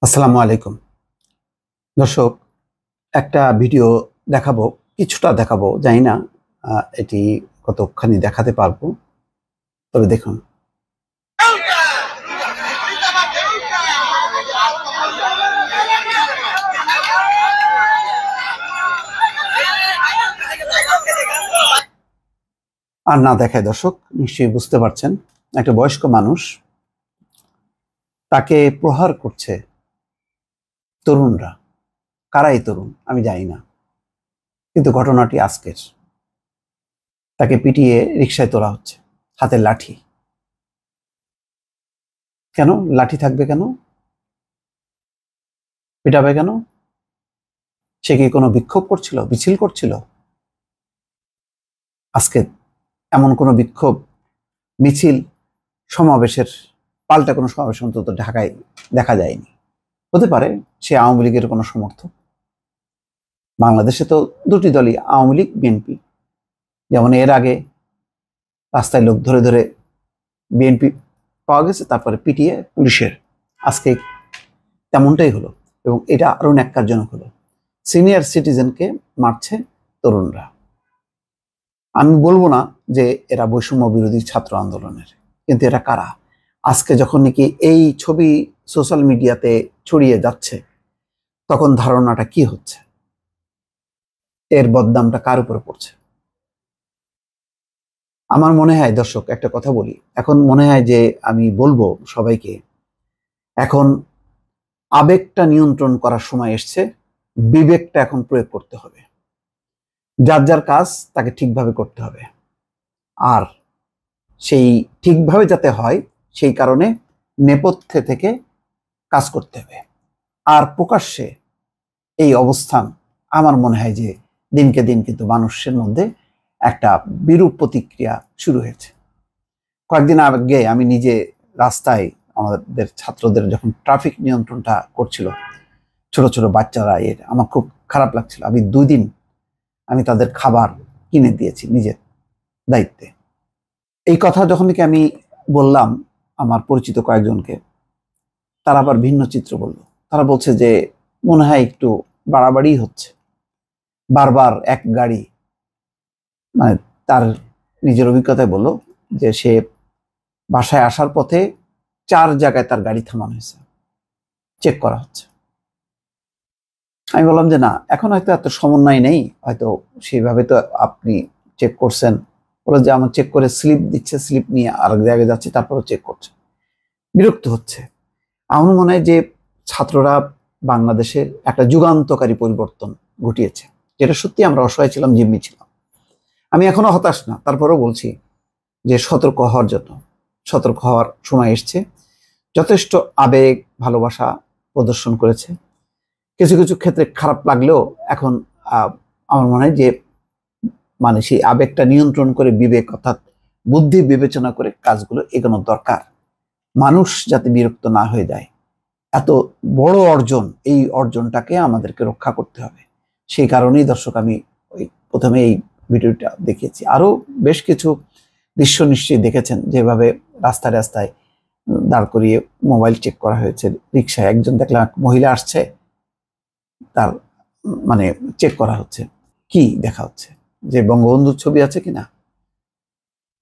আসসালামু আলাইকুম দর্শক, একটা ভিডিও দেখাবো, কিছুটা দেখাবো, জানি না এটি কতখানি দেখাতে পারবো, তবে দেখুন। আর না দেখায় দর্শক, নিশ্চয়ই বুঝতে পারছেন, একটা বয়স্ক মানুষ, তাকে প্রহার করছে তরুণরা। কারাই তরুণ আমি জানি না, কিন্তু ঘটনাটি আজকের। তাকে পিটিয়ে রিকশায় তোলা হচ্ছে, হাতে লাঠি। কেন লাঠি থাকবে? কেন পিটাবে? কেন? সে কি কোনো বিক্ষোভ করছিল, মিছিল করছিল? আজকে এমন কোনো বিক্ষোভ, মিছিল, সমাবেশের পাল্টা কোনো সমাবেশ অন্তত ঢাকায় দেখা যায়নি। হতে পারে সে আওয়ামী লীগের কোনো সমর্থক। বাংলাদেশে তো দুটি দলই, আওয়ামী লীগ, বিএনপি। যেমন এর আগে রাস্তায় লোক ধরে ধরে বিএনপি পাওয়া গেছে, তারপরে পিটিয়ে পুলিশের। আজকে তেমনটাই হলো, এবং এটা আরো ন্যাক্কারজনক হলো। সিনিয়র সিটিজেনকে মারছে তরুণরা। আমি বলবো না যে এরা বৈষম্য বিরোধী ছাত্র আন্দোলনের, কিন্তু এরা কারা? আজকে যখন নাকি এই ছবি সোশ্যাল মিডিয়াতে ছড়িয়ে যাচ্ছে, তখন ধারণাটা কি হচ্ছে, এর বদনামটা কার উপরে পড়ছে? আমার মনে হয় দর্শক, একটা কথা বলি, এখন মনে হয় যে আমি বলবো সবাইকে, এখন আবেগটা নিয়ন্ত্রণ করার সময় এসছে, বিবেকটা এখন প্রয়োগ করতে হবে। যার যার কাজ তাকে ঠিকভাবে করতে হবে, আর সেই ঠিকভাবে যাতে হয় সেই কারণে নেপথ্যে থেকে কাজ করতে হবে। আর প্রকাশ্যে এই অবস্থান, আমার মনে হয় যে দিনকে দিন কিন্তু মানুষের মধ্যে একটা বিরূপ প্রতিক্রিয়া শুরু হয়েছে। কয়েকদিন আগে আমি নিজে রাস্তায় আমাদের ছাত্রদের যখন ট্রাফিক নিয়ন্ত্রণটা করছিল, ছোট ছোট বাচ্চারা, আমার খুব খারাপ লাগছিল। আমি 2 দিন আমি তাদের খাবার কিনে দিয়েছি নিজের দায়িত্বে। এই কথা যখন কি আমি বললাম আমার পরিচিত কয়েকজনকে, তারা আবার ভিন্ন চিত্র বলল। তারা বলছে যে মনে হয় একটু বাড়াবাড়ি হচ্ছে, বারবার এক গাড়ি। মানে তার নিজের অভিজ্ঞতায় বলল যে সে বাসায় আসার পথে 4 জায়গায় তার গাড়ি থামানো হয়েছে, চেক করা হচ্ছে। আমি বললাম যে না, এখন হয়তো এত সমন্বয় নেই, হয়তো সেইভাবে তো আপনি চেক করছেন। বলে যে আমার চেক করে স্লিপ দিচ্ছে, স্লিপ নিয়ে আরেক জায়গায় যাচ্ছে, তারপরও চেক করছে। বিরক্ত হচ্ছে। আমার মনে হয় যে ছাত্ররা বাংলাদেশে একটা যুগান্তকারী পরিবর্তন ঘটিয়েছে, যেটা সত্যি আমরা অসহায় ছিলাম, জিম্মি ছিলাম। আমি এখনো হতাশ না, তারপরেও বলছি যে সতর্ক হওয়ার জন্য। সতর্ক হওয়ার সময় এসছে। যথেষ্ট আবেগ ভালোবাসা প্রদর্শন করেছে, কিছু কিছু ক্ষেত্রে খারাপ লাগলেও এখন আমার মনে হয় যে মানে সেই আবেগটা নিয়ন্ত্রণ করে বিবেক অর্থাৎ বুদ্ধি বিবেচনা করে কাজগুলো এগোনোর দরকার। মানুষ যাতে বিরক্ত না হয়ে যায়। এত বড় অর্জন, এই অর্জনটাকে আমাদেরকে রক্ষা করতে হবে। সেই কারণেই দর্শক আমি ওই প্রথমে এই ভিডিওটা দেখিয়েছি। আরো বেশ কিছু দৃশ্য নিশ্চয়ই দেখেছেন, যেভাবে রাস্তায় রাস্তায় দাঁড় করিয়ে মোবাইল চেক করা হয়েছে। রিক্সায় একজন দেখলাম মহিলা আসছে, তার মানে চেক করা হচ্ছে। কি দেখা হচ্ছে? যে বঙ্গবন্ধুর ছবি আছে কিনা,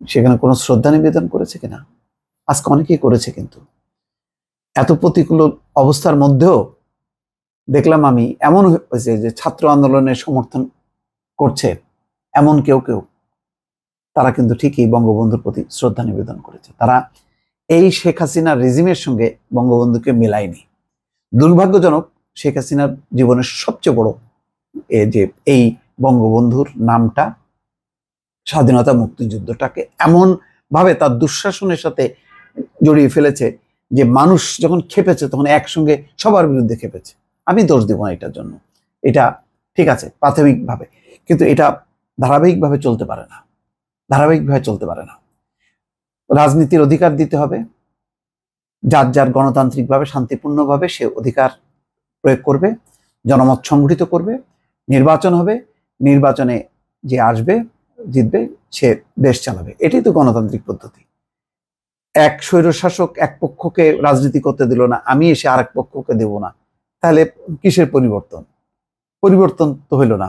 সেখানে কোনো শ্রদ্ধা নিবেদন করেছে কিনা। আজকে অনেকেই করেছে, কিন্তু এত প্রতিকূল অবস্থার মধ্যেও দেখলাম আমি এমন হয়েছে যে ছাত্র আন্দোলনের সমর্থন করছে এমন কেউ কেউ, তারা কিন্তু ঠিকই বঙ্গবন্ধুর প্রতি শ্রদ্ধা নিবেদন করেছে। তারা এই শেখ হাসিনার রেজিমের সঙ্গে বঙ্গবন্ধুকে মেলায়নি। দুর্ভাগ্যজনক, শেখ হাসিনার জীবনের সবচেয়ে বড় যে এই বঙ্গবন্ধুর নামটা, স্বাধীনতা মুক্তিযুদ্ধটাকে এমন ভাবে তার দুঃশাসনের সাথে জড়িয়ে ফেলেছে যে মানুষ যখন খেপেছে তখন একসঙ্গে সবার বিরুদ্ধে খেপেছে। আমি দোষ দিব না এটার জন্য, এটা ঠিক আছে প্রাথমিকভাবে, কিন্তু এটা ধারাবাহিকভাবে চলতে পারে না। ধারাবাহিকভাবে চলতে পারে না। রাজনীতির অধিকার দিতে হবে, যার যার গণতান্ত্রিকভাবে শান্তিপূর্ণভাবে সে অধিকার প্রয়োগ করবে, জনমত সংগঠিত করবে, নির্বাচন হবে, নির্বাচনে যে আসবে জিতবে সে দেশ চালাবে, এটাই তো গণতান্ত্রিক পদ্ধতি। এক স্বৈরশাসক এক পক্ষকে রাজনীতি করতে দিল না, আমি এসে আরেক পক্ষকে দেব না, তাহলে কিসের পরিবর্তন? পরিবর্তন তো হইল না,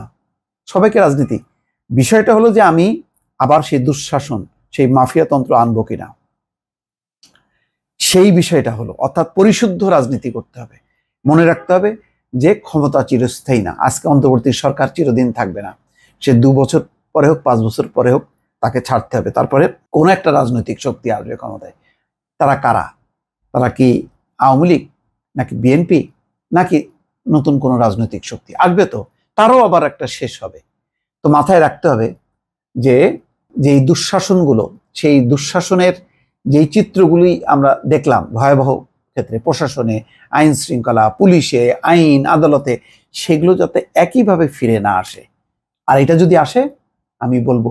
সবাইকে রাজনীতি। বিষয়টা হলো যে আমি আবার সেই দুঃশাসন, সেই মাফিয়াতন্ত্র আনবো কিনা, সেই বিষয়টা হলো। অর্থাৎ পরিশুদ্ধ রাজনীতি করতে হবে। মনে রাখতে হবে যে ক্ষমতা চিরস্থায়ী না। আজকে অন্তর্বর্তী সরকার চিরদিন থাকবে না, সে 2 বছর পরে হোক, 5 বছর পরে হোক, তাকে ছাড়তে হবে। তারপরে কোনো একটা রাজনৈতিক শক্তি আসবে ক্ষমতায়। তারা কারা? তারা কি আওয়ামী লীগ, নাকি বিএনপি, নাকি নতুন কোনো রাজনৈতিক শক্তি আসবে? তো তারও আবার একটা শেষ হবে। তো মাথায় রাখতে হবে যে যেই দুঃশাসনগুলো, সেই দুঃশাসনের যেই চিত্রগুলি আমরা দেখলাম ভয়াবহ ক্ষেত্রে, প্রশাসনে, আইন শৃঙ্খলা, পুলিশে, আইন আদালতে, সেগুলো যাতে একইভাবে ফিরে না আসে। আর এটা যদি আসে, আমি বলবো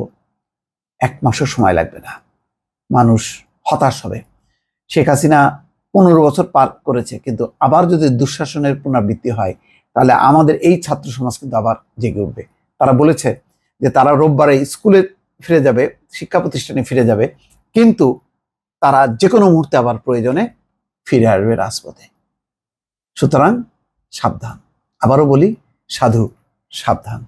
1 মাসও সময় লাগবে না, মানুষ হতাশ হবে। শেখ হাসিনা 15 বছর পার করেছে, কিন্তু আবার যদি দুঃশাসনের পুনরাবৃত্তি হয়, তাহলে আমাদের এই ছাত্র সমাজ কিন্তু আবার জেগে উঠবে। তারা বলেছে যে তারা রোববারে স্কুলে ফিরে যাবে, শিক্ষা প্রতিষ্ঠানে ফিরে যাবে, কিন্তু তারা যে কোনো মুহূর্তে আবার প্রয়োজনে ফিরে আসবে রাজপথে। সুতরাং সাবধান। আবারও বলি, সাধু সাবধান।